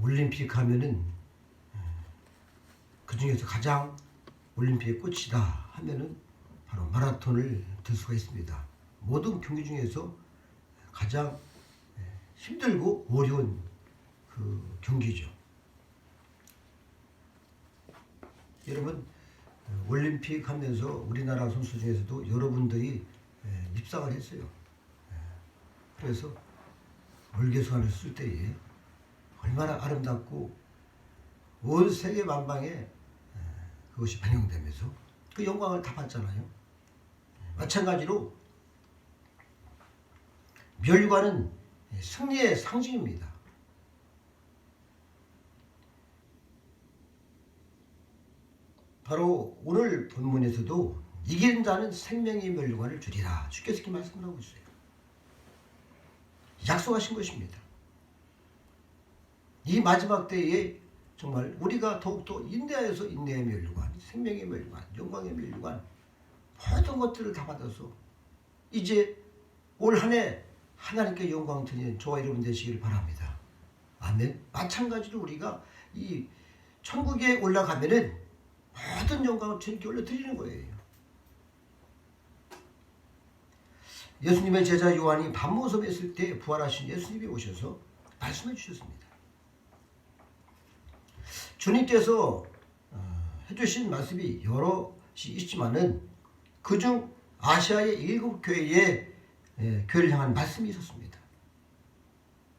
올림픽 하면은 그 중에서 가장 올림픽의 꽃이다 하면은 바로 마라톤을 들 수가 있습니다. 모든 경기 중에서 가장 힘들고 어려운 그 경기죠. 여러분, 올림픽 하면서 우리나라 선수 중에서도 여러분들이 입상을 했어요. 그래서 월계수관을 쓸 때에 얼마나 아름답고 온 세계 만방에 그것이 반영되면서 그 영광을 다 받잖아요. 마찬가지로 멸관은 승리의 상징입니다. 바로 오늘 본문에서도 이기는 자는 생명의 멸관을 주리라 주께서 이렇게 말씀을 하고 있어요. 약속하신 것입니다. 이 마지막 때에 정말 우리가 더욱더 인내하여서 인내의 멸관, 생명의 멸관, 영광의 멸관 모든 것들을 다 받아서 이제 올 한 해 하나님께 영광 드리는 저와 여러분 되시기를 바랍니다. 아멘. 마찬가지로 우리가 이 천국에 올라가면은 모든 영광을 주님께 올려드리는 거예요. 예수님의 제자 요한이 밤모섬에 있을 때 부활하신 예수님이 오셔서 말씀해 주셨습니다. 주님께서 해주신 말씀이 여럿이 있지만은 그중 아시아의 7교회에 교회를 향한 말씀이 있었습니다.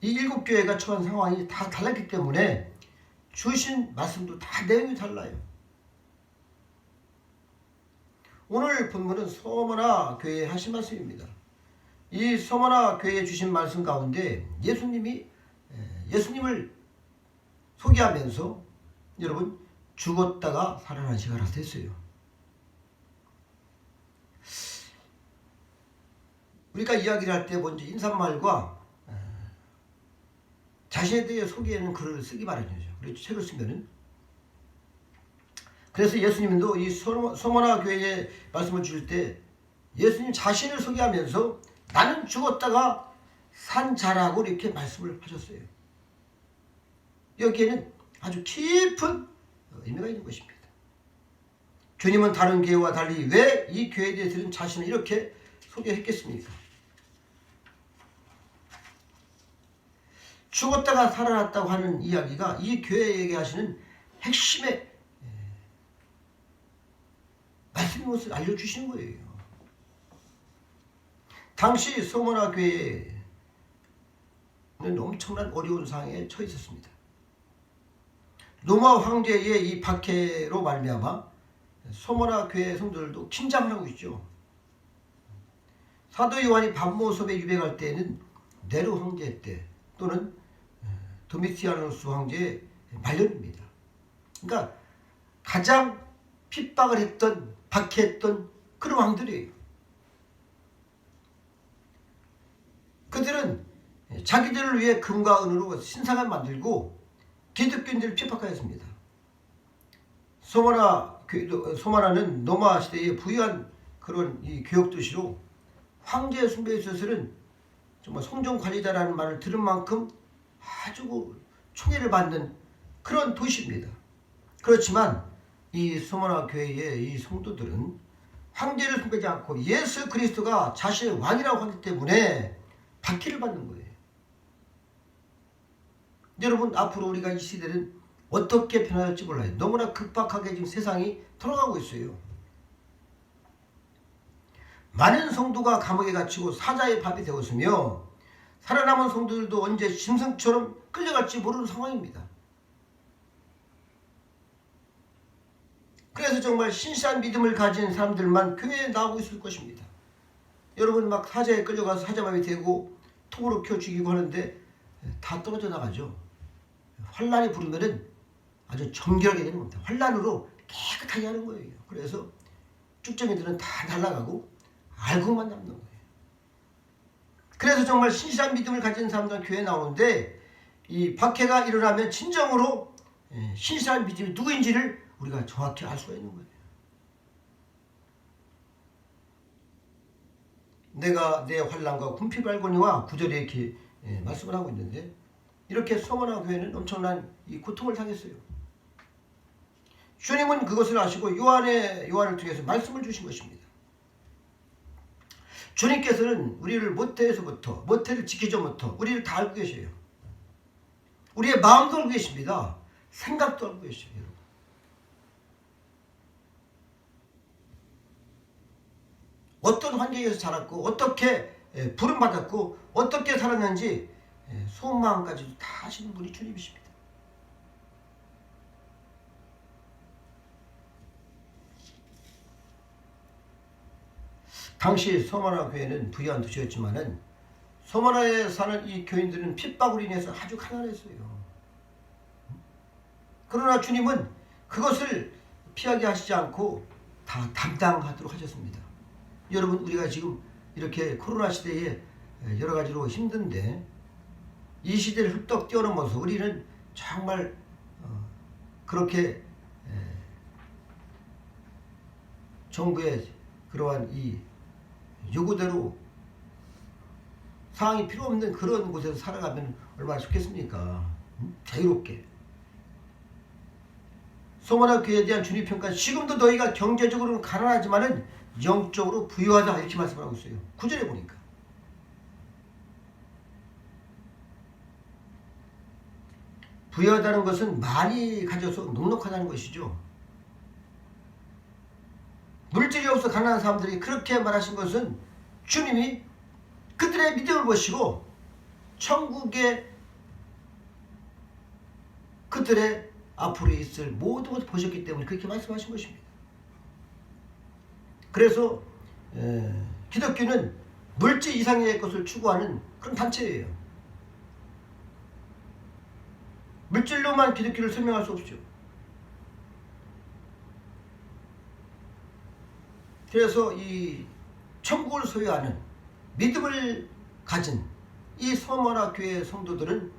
이 7교회가 처한 상황이 다 달랐기 때문에 주신 말씀도 다 내용이 달라요. 오늘 본문은 서머나 교회에 하신 말씀입니다. 이 서머나 교회에 주신 말씀 가운데 예수님을 소개하면서 여러분 죽었다가 살아나시가 됐어요. 우리가 이야기를 할 때 먼저 인사말과 자신에 대해 소개하는 글을 쓰기 마련이죠. 그래서 책을 쓰면은 그래서 예수님도 이 서머나 교회에 말씀을 주실 때 예수님 자신을 소개하면서 나는 죽었다가 산 자라고 이렇게 말씀을 하셨어요. 여기에는 아주 깊은 의미가 있는 것입니다. 주님은 다른 교회와 달리 왜 이 교회에 대해서는 자신을 이렇게 소개했겠습니까? 죽었다가 살아났다고 하는 이야기가 이 교회에게 하시는 핵심의 말씀인 것을 알려주시는 거예요. 당시 서머나 교회는 엄청난 어려운 상황에 처해 있었습니다. 로마 황제의 이 박해로 말미암아 서머나 교회 성도들도 긴장을 하고 있죠. 사도 요한이 밤모섬에 유배갈 때에는 네로 황제 때 또는 도미티아누스 황제의 말년입니다. 그러니까 가장 핍박을 했던 박해했던 그런 왕들이에요. 그들은 자기들을 위해 금과 은으로 신상을 만들고 기독교인들을 핍박하였습니다. 소마나는 로마 시대의 부유한 그런 이 교역 도시로 황제 숭배에 있어서는 정말 성전 관리자라는 말을 들은 만큼 아주 총애를 받는 그런 도시입니다. 그렇지만 이 소마나 교회의 이 성도들은 황제를 숭배하지 않고 예수 그리스도가 자신의 왕이라고 하기 때문에 박해를 받는 거예요. 여러분, 앞으로 우리가 이 시대는 어떻게 변화할지 몰라요. 너무나 급박하게 지금 세상이 돌아가고 있어요. 많은 성도가 감옥에 갇히고 사자의 밥이 되었으며 살아남은 성도들도 언제 짐승처럼 끌려갈지 모르는 상황입니다. 그래서 정말 신실한 믿음을 가진 사람들만 교회에 나오고 있을 것입니다. 여러분, 막 사자에 끌려가서 사자밥이 되고 통으로 켜 죽이고 하는데 다 떨어져 나가죠. 환란이 부르면은 아주 정결하게 되는 겁니다. 환란으로 깨끗하게 하는 거예요. 그래서 쭉정이들은 다 날아가고 알고만 남는 거예요. 그래서 정말 신실한 믿음을 가진 사람들은 교회에 나오는데 이 박해가 일어나면 진정으로 신실한 믿음이 누구인지를 우리가 정확히 알 수가 있는 거예요. 내가 내 환난과 궁핍 알거니와 구절에 이렇게 말씀을 하고 있는데 이렇게 소머나 교회는 엄청난 이 고통을 당했어요. 주님은 그것을 아시고 요한을 통해서 말씀을 주신 것입니다. 주님께서는 우리를 모태를 지키죠부터 우리를 다 알고 계셔요. 우리의 마음도 알고 계십니다. 생각도 알고 계셔요. 여러분. 어떤 환경에서 자랐고 어떻게 부름받았고 어떻게 살았는지 속마음까지도 다 아시는 분이 주님이십니다. 당시 소머나 교회는 부유한 도시였지만은 소머나에 사는 이 교인들은 핍박으로 인해서 아주 가난했어요. 그러나 주님은 그것을 피하게 하시지 않고 다 담당하도록 하셨습니다. 여러분, 우리가 지금 이렇게 코로나 시대에 여러 가지로 힘든데 이 시대를 흡떡 뛰어넘어서 우리는 정말 그렇게 정부의 그러한 이 요구대로 상황이 필요 없는 그런 곳에서 살아가면 얼마나 좋겠습니까? 자유롭게. 소머나 교회에 대한 주님 평가, 지금도 너희가 경제적으로는 가난하지만은 영적으로 부유하다 이렇게 말씀하고 있어요. 9절에 보니까. 부유하다는 것은 많이 가져서 넉넉하다는 것이죠. 물질이 없어 가난한 사람들이 그렇게 말하신 것은 주님이 그들의 믿음을 보시고 천국에 그들의 앞으로 있을 모든 것을 보셨기 때문에 그렇게 말씀하신 것입니다. 그래서 기독교는 물질 이상의 것을 추구하는 그런 단체예요. 물질로만 기독교를 설명할 수 없죠. 그래서 이 천국을 소유하는 믿음을 가진 이 소머나 교회의 성도들은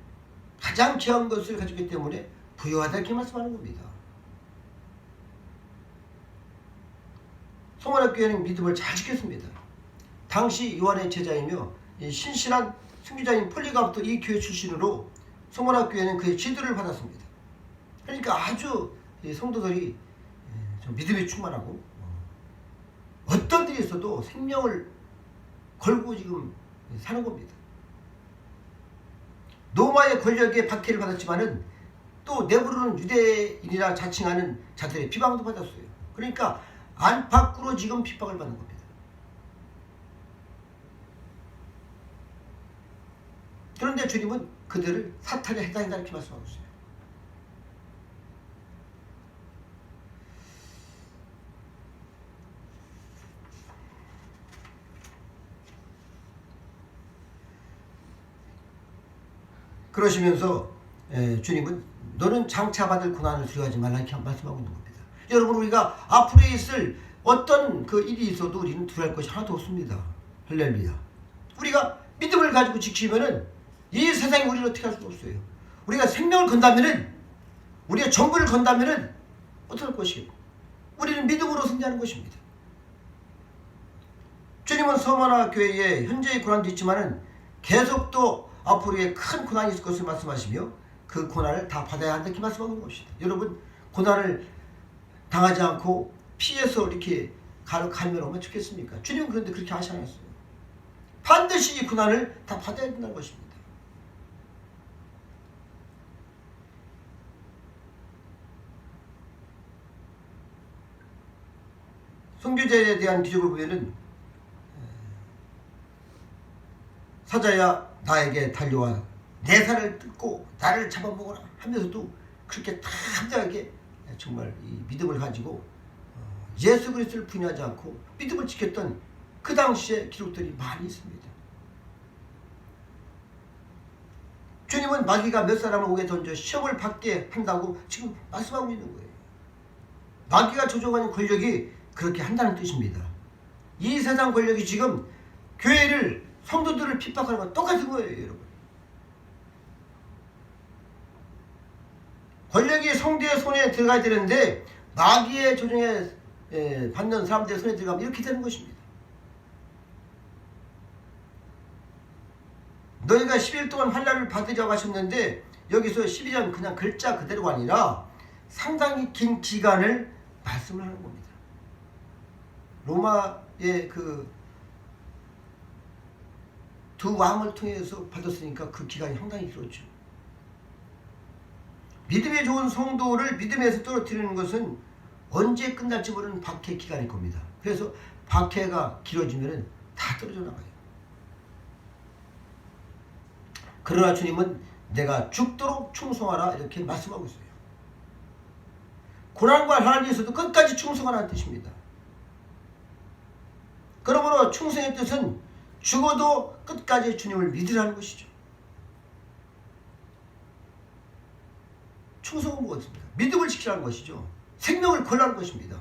가장 귀한 것을 가지기 때문에 부유하다 이렇게 말씀하는 겁니다. 소머나 교회는 믿음을 잘 지켰습니다. 당시 요한의 제자이며 신실한 선교자인 폴리가부터 이 교회 출신으로 소머나 교회는 그의 지도를 받았습니다. 그러니까 아주 성도들이 믿음에 충만하고 어떤 일이 있어도 생명을 걸고 지금 사는 겁니다. 로마의 권력에 박해를 받았지만은 또 내부로는 유대인이라 자칭하는 자들의 비방도 받았어요. 그러니까 안팎으로 지금 핍박을 받는 겁니다. 그런데 주님은 그들을 사탄에 해당한다 이렇게 말씀하고 있어요. 그러시면서 주님은 너는 장차 받을 고난을 두려워하지 말라 이렇게 말씀하고 있는 겁니다. 여러분, 우리가 앞으로 있을 어떤 그 일이 있어도 우리는 두려워할 것이 하나도 없습니다. 할렐루야. 우리가 믿음을 가지고 지키면은 이 세상에 우리를 어떻게 할 수가 없어요. 우리가 생명을 건다면은, 우리가 전부를 건다면은 어떻게 할 것이겠고, 우리는 믿음으로 승리하는 것입니다. 주님은 소머나 교회에 현재의 고난도 있지만은 계속 또 앞으로의 큰 고난이 있을 것을 말씀하시며 그 고난을 다 받아야 한다 이렇게 말씀하는 것입니다. 여러분, 고난을 당하지 않고 피해서 이렇게 가면 얼마나 좋겠습니까? 주님은 그런데 그렇게 하지 않았어요. 반드시 이 고난을 다 받아야 된다는 것입니다. 선교제에 대한 기록을 보면은 사자야 나에게 달려와 내 살을 뜯고 나를 잡아먹어라 하면서도 그렇게 담대하게 정말 이 믿음을 가지고 예수 그리스도를 부인하지 않고 믿음을 지켰던 그 당시의 기록들이 많이 있습니다. 주님은 마귀가 몇 사람을 옥에 던져 시험을 받게 한다고 지금 말씀하고 있는 거예요. 마귀가 조종하는 권력이 그렇게 한다는 뜻입니다. 이 세상 권력이 지금 교회를, 성도들을 핍박하는 건 똑같은 거예요, 여러분. 권력이 성도의 손에 들어가야 되는데 마귀의 조종에 받는 사람들의 손에 들어가면 이렇게 되는 것입니다. 너희가 10일 동안 환난을 받으려고 하셨는데 여기서 12년 그냥 글자 그대로가 아니라 상당히 긴 기간을 말씀을 하는 겁니다. 로마의 그 두 왕을 통해서 받았으니까 그 기간이 상당히 길었죠. 믿음이 좋은 성도를 믿음에서 떨어뜨리는 것은 언제 끝날지 모르는 박해 기간일 겁니다. 그래서 박해가 길어지면 다 떨어져 나가요. 그러나 주님은 내가 죽도록 충성하라 이렇게 말씀하고 있어요. 고난과 하나님께서도 끝까지 충성하라는 뜻입니다. 그러므로 충성의 뜻은 죽어도 끝까지 주님을 믿으라는 것이죠. 충성은 무엇입니까? 믿음을 지키라는 것이죠. 생명을 걸라는 것입니다.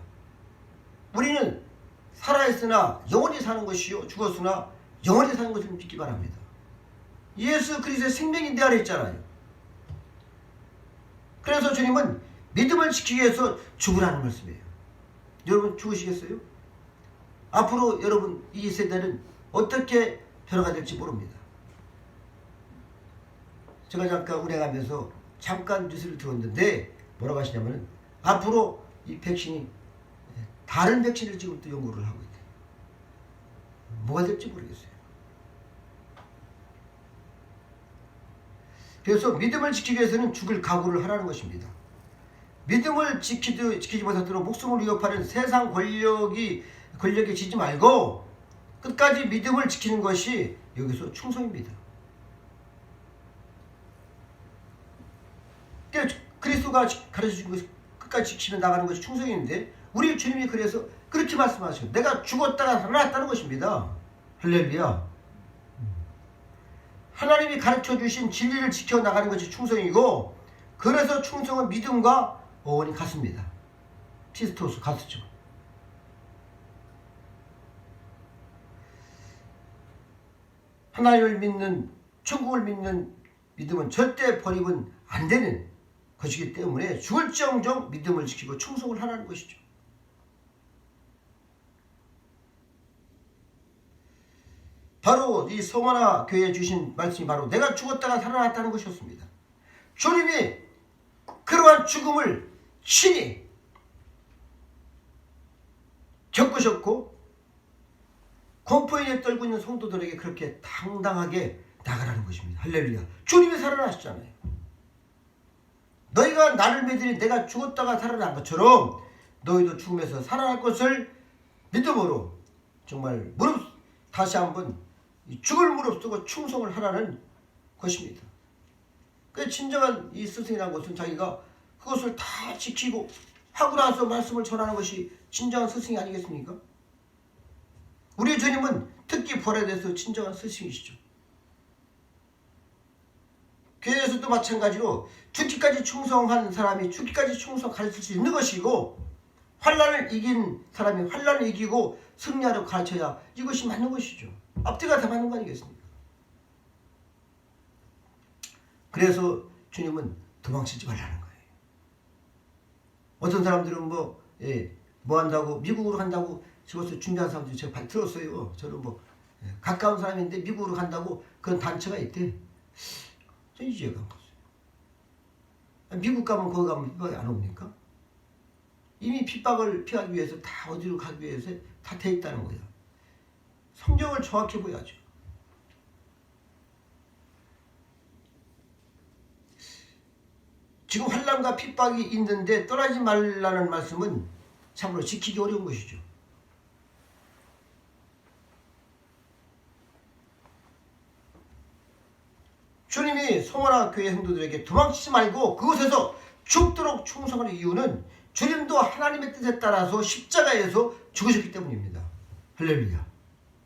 우리는 살아있으나 영원히 사는 것이요 죽었으나 영원히 사는 것을 믿기 바랍니다. 예수 그리스도의 생명이 내 안에 있잖아요. 그래서 주님은 믿음을 지키기 위해서 죽으라는 말씀이에요. 여러분 죽으시겠어요? 앞으로 여러분 이 세대는 어떻게 변화가 될지 모릅니다. 제가 잠깐 운행하면서 잠깐 뉴스를 들었는데 뭐라고 하시냐면 앞으로 이 백신이 다른 백신을 지금 또 연구를 하고 있대요. 뭐가 될지 모르겠어요. 그래서 믿음을 지키기 위해서는 죽을 각오를 하라는 것입니다. 믿음을 지키지 못하도록 목숨을 위협하는 세상 권력에 지지 말고 끝까지 믿음을 지키는 것이 여기서 충성입니다. 그리스도가 가르쳐준 것을 끝까지 지키며 나가는 것이 충성인데 우리 주님이 그래서 그렇게 말씀하셔요. 내가 죽었다가 살아났다는 것입니다. 할렐루야. 하나님이 가르쳐주신 진리를 지켜나가는 것이 충성이고 그래서 충성은 믿음과 어원이 같습니다. 피스토스 같죠. 하나님을 믿는 천국을 믿는 믿음은 절대 버리면 안 되는 것이기 때문에 죽을지언정 믿음을 지키고 충성을 하라는 것이죠. 바로 이 성화나 교회에 주신 말씀이 바로 내가 죽었다가 살아났다는 것이었습니다. 주님이 그러한 죽음을 친히 겪으셨고 공포에 떨고 있는 성도들에게 그렇게 당당하게 나가라는 것입니다. 할렐루야. 주님이 살아나셨잖아요. 너희가 나를 믿으니 내가 죽었다가 살아난 것처럼 너희도 죽음에서 살아날 것을 믿음으로 정말 다시 한번 죽을 무릅쓰고 충성을 하라는 것입니다. 그 진정한 이 스승이라는 것은 자기가 그것을 다 지키고 하고 나서 말씀을 전하는 것이 진정한 스승이 아니겠습니까? 우리 주님은 특히 부활에 대해서 진정한 스승이시죠. 교회에서도 마찬가지로 죽기까지 충성한 사람이 죽기까지 충성 가르칠 수 있는 것이고 환난을 이긴 사람이 환난을 이기고 승리하려 가르쳐야 이것이 맞는 것이죠. 앞뒤가 다 맞는 거 아니겠습니까? 그래서 주님은 도망치지 말라는 거예요. 어떤 사람들은 뭐 한다고 미국으로 간다고 집어서 준비한 사람들이 제가 들었어요. 저는 가까운 사람인데 미국으로 간다고 그런 단체가 있대. 저 이해가 안 갔어요. 미국 가면 거기 가면 핍박이 안 옵니까? 이미 핍박을 피하기 위해서 다 어디로 가기 위해서 다 돼 있다는 거야. 성경을 정확히 보야죠. 지금 환난과 핍박이 있는데 떠나지 말라는 말씀은 참으로 지키기 어려운 것이죠. 주님이 성화나 교회 성도들에게 도망치지 말고 그곳에서 죽도록 충성하는 이유는 주님도 하나님의 뜻에 따라서 십자가에서 죽으셨기 때문입니다. 할렐루야.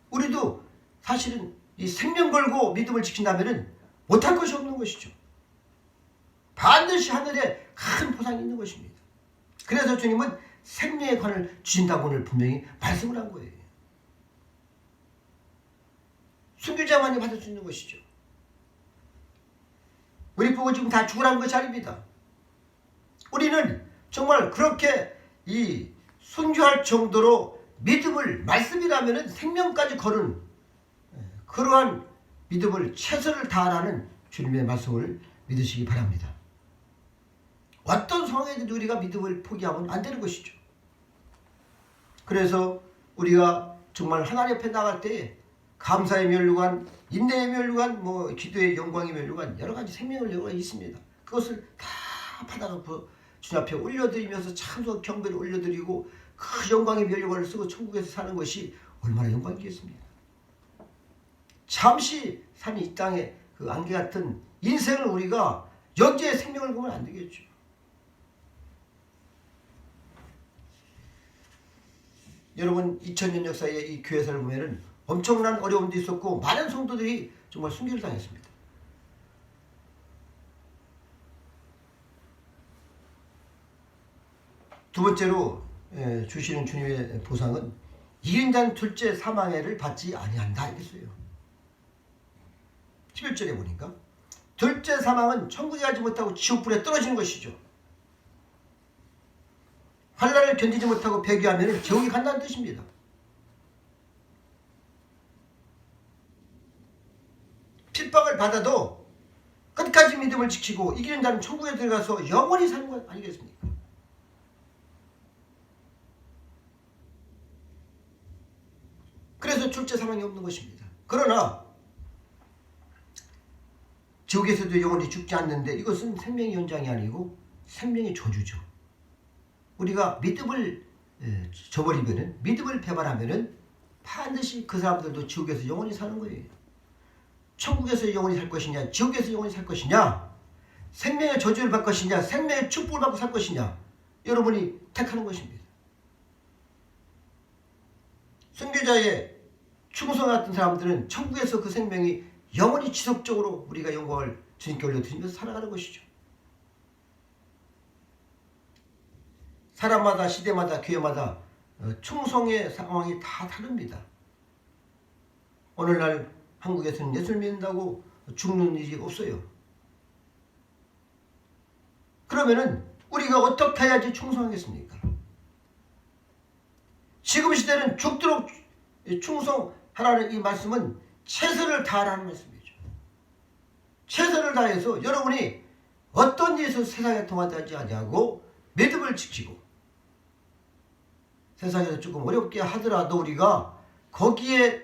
우리도 사실은 이 생명 걸고 믿음을 지킨다면 못할 것이 없는 것이죠. 반드시 하늘에 큰 보상이 있는 것입니다. 그래서 주님은 생명의 관을 주신다고 오늘 분명히 말씀을 한 거예요. 순교자만이 받을 수 있는 것이죠. 우리 보고 지금 다 죽으라는 것이 아닙니다. 우리는 정말 그렇게 이 순교할 정도로 믿음을 말씀이라면 생명까지 거는 그러한 믿음을 최선을 다하라는 주님의 말씀을 믿으시기 바랍니다. 어떤 상황에도 우리가 믿음을 포기하면 안 되는 것이죠. 그래서 우리가 정말 하나님 앞에 나갈 때 감사의 면류관, 인내의 면류관, 기도의 영광의 면류관, 여러 가지 생명의 면류관이 있습니다. 그것을 다 받아갖고 주님 앞에 올려드리면서 참소 경배를 올려드리고 그 영광의 면류관을 쓰고 천국에서 사는 것이 얼마나 영광이겠습니까? 잠시 산 이 땅의 그 안개 같은 인생을 우리가 영재의 생명을 보면 안 되겠죠. 여러분 2000년 역사의 이 교회사를 보면은 엄청난 어려움도 있었고 많은 성도들이 정말 순교를 당했습니다. 두 번째로 주시는 주님의 보상은 이긴 자는 둘째 사망해를 받지 아니한다 이랬어요. 11절에 보니까 둘째 사망은 천국에 가지 못하고 지옥불에 떨어지는 것이죠. 환난을 견디지 못하고 배교하면 지옥에 간다는 뜻입니다. 핍박을 받아도 끝까지 믿음을 지키고 이기는 자는 천국에 들어가서 영원히 사는 것 아니겠습니까? 그래서 둘째 사망이 없는 것입니다. 그러나 지옥에서도 영원히 죽지 않는데 이것은 생명의 연장이 아니고 생명의 저주죠. 우리가 믿음을 저버리면은, 믿음을 배반하면은 반드시 그 사람들도 지옥에서 영원히 사는 거예요. 천국에서 영원히 살 것이냐, 지옥에서 영원히 살 것이냐, 생명의 저주를 받을 것이냐, 생명의 축복을 받고 살 것이냐, 여러분이 택하는 것입니다. 순교자의 충성 같은 사람들은 천국에서 그 생명이 영원히 지속적으로 우리가 영광을 주님께 올려드리면서 살아가는 것이죠. 사람마다, 시대마다, 교회마다 충성의 상황이 다 다릅니다. 오늘날 한국에서는 예수를 믿는다고 죽는 일이 없어요. 그러면은 우리가 어떻게 해야지 충성하겠습니까? 지금 시대는 죽도록 충성하라는 이 말씀은 최선을 다하라는 말씀이죠. 최선을 다해서 여러분이 어떤 일에서 세상에 통하지 아니하고 믿음을 지키고 세상에서 조금 어렵게 하더라도 우리가 거기에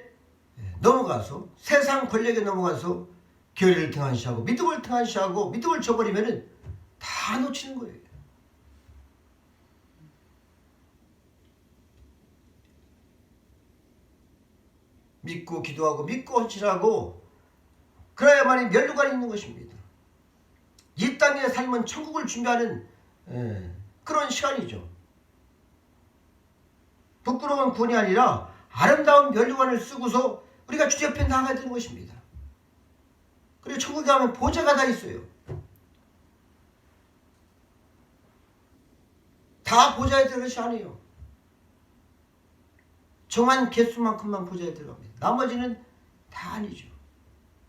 넘어가서 세상 권력에 넘어가서 교리를 등한시하고 믿음을 등한시하고 믿음을 저버리면 다 놓치는 거예요. 믿고 기도하고 믿고 헌신하고 그래야만이 면류관이 있는 것입니다. 이 땅의 삶은 천국을 준비하는 그런 시간이죠. 부끄러운 구원이 아니라 아름다운 면류관을 쓰고서 우리가 주 옆에 나가야 되는 것입니다. 그리고 천국에 가면 보좌가 다 있어요. 다 보좌에 들어갈 것이 아니에요. 정한 개수만큼만 보좌에 들어갑니다. 나머지는 다 아니죠.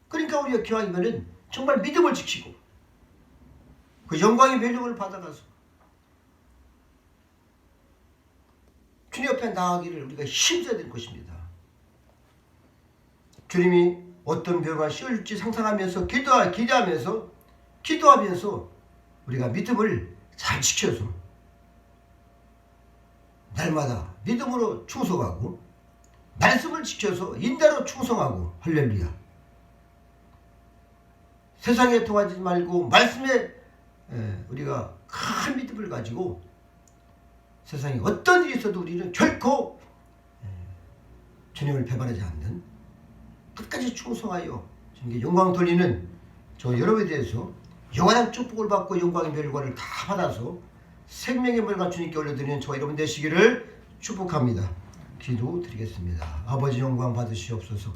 그러니까 우리가 기왕이면은 정말 믿음을 지키고 그 영광의 면류관을 받아가서 주님 옆에 나가기를 우리가 힘써야 될 것입니다. 주님이 어떤 면류관을 씌워줄지 상상하면서 기도하면서 우리가 믿음을 잘 지켜서 날마다 믿음으로 충성하고 말씀을 지켜서 인대로 충성하고 할렐루야. 세상에 통하지 말고 말씀에 우리가 큰 믿음을 가지고 세상에 어떤 일이 있어도 우리는 결코 주님을 배반하지 않는 끝까지 충성하여 주님께 영광 돌리는 저 여러분에 대해서 영원한 축복을 받고 영광의 멸관을 다 받아서 생명의 멸관 주님께 올려드리는 저와 여러분 되시기를 축복합니다. 기도드리겠습니다. 아버지 영광 받으시옵소서.